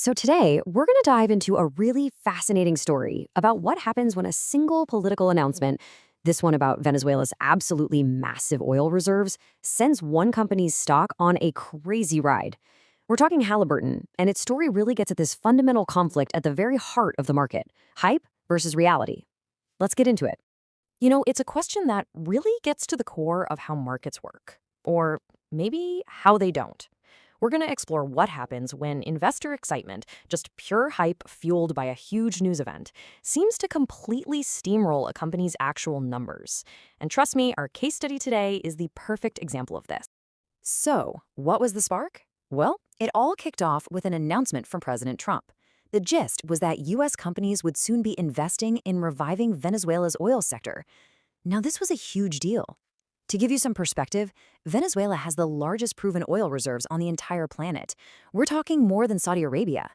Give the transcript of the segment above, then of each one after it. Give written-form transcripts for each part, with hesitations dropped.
So today, we're going to dive into a really fascinating story about what happens when a single political announcement, this one about Venezuela's absolutely massive oil reserves, sends one company's stock on a crazy ride. We're talking Halliburton, and its story really gets at this fundamental conflict at the very heart of the market: hype versus reality. Let's get into it. It's a question that really gets to the core of how markets work, or maybe how they don't. We're going to explore what happens when investor excitement, just pure hype fueled by a huge news event, seems to completely steamroll a company's actual numbers. And trust me, our case study today is the perfect example of this. So, what was the spark? Well, it all kicked off with an announcement from President Trump. The gist was that U.S. companies would soon be investing in reviving Venezuela's oil sector. Now, this was a huge deal. To give you some perspective, Venezuela has the largest proven oil reserves on the entire planet. We're talking more than Saudi Arabia.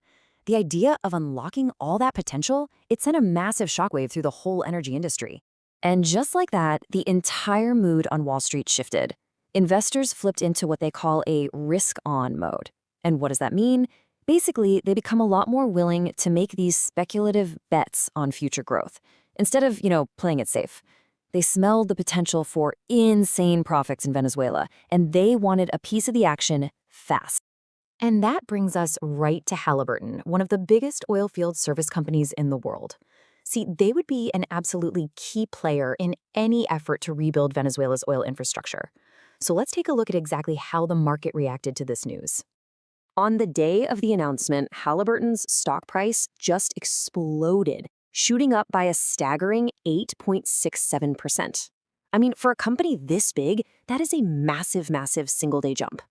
The idea of unlocking all that potential, it sent a massive shockwave through the whole energy industry. And just like that, the entire mood on Wall Street shifted. Investors flipped into what they call a risk-on mode. And what does that mean? Basically, they become a lot more willing to make these speculative bets on future growth, instead of, playing it safe. They smelled the potential for insane profits in Venezuela, and they wanted a piece of the action fast. And that brings us right to Halliburton, one of the biggest oilfield service companies in the world. See, they would be an absolutely key player in any effort to rebuild Venezuela's oil infrastructure. So let's take a look at exactly how the market reacted to this news. On the day of the announcement, Halliburton's stock price just exploded, shooting up by a staggering 8.67%. I mean, for a company this big, that is a massive, massive single-day jump.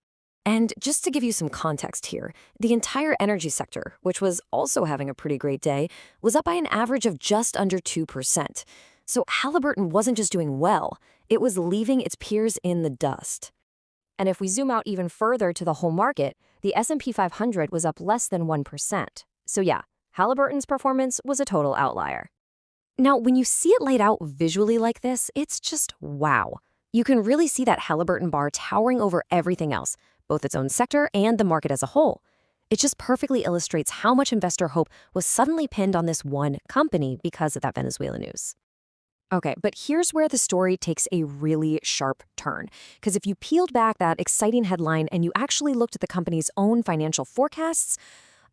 And just to give you some context here, the entire energy sector, which was also having a pretty great day, was up by an average of just under 2%. So Halliburton wasn't just doing well, it was leaving its peers in the dust. And if we zoom out even further to the whole market, the S&P 500 was up less than 1%. So yeah, Halliburton's performance was a total outlier. Now, when you see it laid out visually like this, it's just wow. You can really see that Halliburton bar towering over everything else, both its own sector and the market as a whole. It just perfectly illustrates how much investor hope was suddenly pinned on this one company because of that Venezuela news. Okay, but here's where the story takes a really sharp turn. Because if you peeled back that exciting headline and you actually looked at the company's own financial forecasts,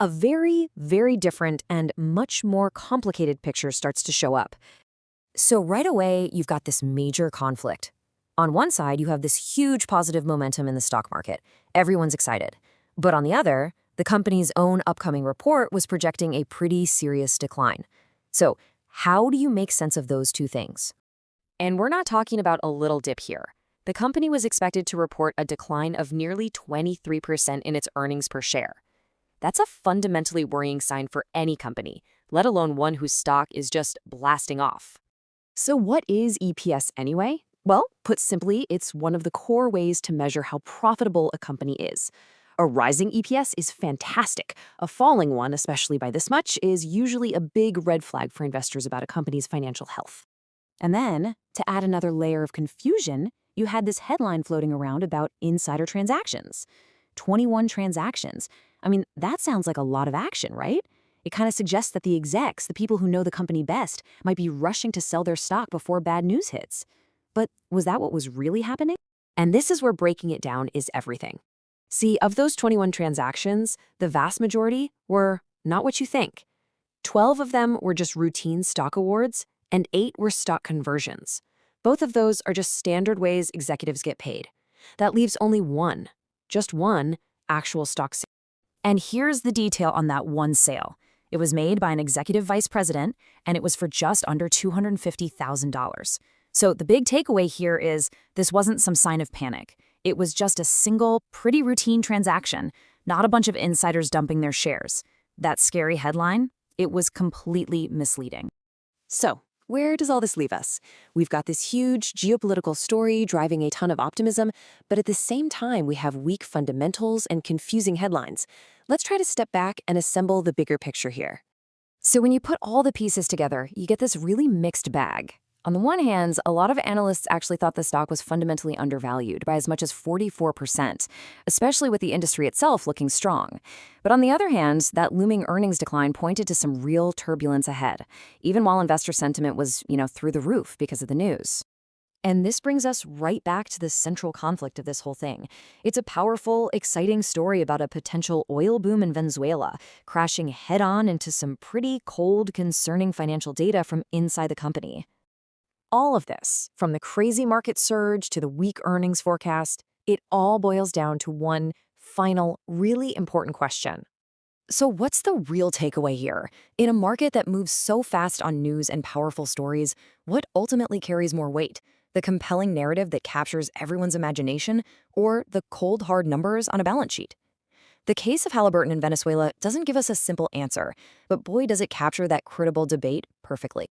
a very, very different and much more complicated picture starts to show up. So right away, you've got this major conflict. On one side, you have this huge positive momentum in the stock market. Everyone's excited. But on the other, the company's own upcoming report was projecting a pretty serious decline. So how do you make sense of those two things? And we're not talking about a little dip here. The company was expected to report a decline of nearly 23% in its earnings per share. That's a fundamentally worrying sign for any company, let alone one whose stock is just blasting off. So what is EPS anyway? Well, put simply, it's one of the core ways to measure how profitable a company is. A rising EPS is fantastic. A falling one, especially by this much, is usually a big red flag for investors about a company's financial health. And then, to add another layer of confusion, you had this headline floating around about insider transactions. 21 transactions. I mean, that sounds like a lot of action, right? It kind of suggests that the execs, the people who know the company best, might be rushing to sell their stock before bad news hits. But was that what was really happening? And this is where breaking it down is everything. See, of those 21 transactions, the vast majority were not what you think. 12 of them were just routine stock awards, and 8 were stock conversions. Both of those are just standard ways executives get paid. That leaves only one, just one, actual stock sale. And here's the detail on that one sale. It was made by an executive vice president, and it was for just under $250,000. So the big takeaway here is this wasn't some sign of panic. It was just a single, pretty routine transaction, not a bunch of insiders dumping their shares. That scary headline, it was completely misleading. So, where does all this leave us? We've got this huge geopolitical story driving a ton of optimism, but at the same time, we have weak fundamentals and confusing headlines. Let's try to step back and assemble the bigger picture here. So when you put all the pieces together, you get this really mixed bag. On the one hand, a lot of analysts actually thought the stock was fundamentally undervalued by as much as 44%, especially with the industry itself looking strong. But on the other hand, that looming earnings decline pointed to some real turbulence ahead, even while investor sentiment was, through the roof because of the news. And this brings us right back to the central conflict of this whole thing. It's a powerful, exciting story about a potential oil boom in Venezuela, crashing head-on into some pretty cold, concerning financial data from inside the company. All of this, from the crazy market surge to the weak earnings forecast, it all boils down to one final, really important question. So what's the real takeaway here? In a market that moves so fast on news and powerful stories, what ultimately carries more weight? The compelling narrative that captures everyone's imagination, or the cold, hard numbers on a balance sheet? The case of Halliburton in Venezuela doesn't give us a simple answer, but boy does it capture that credible debate perfectly.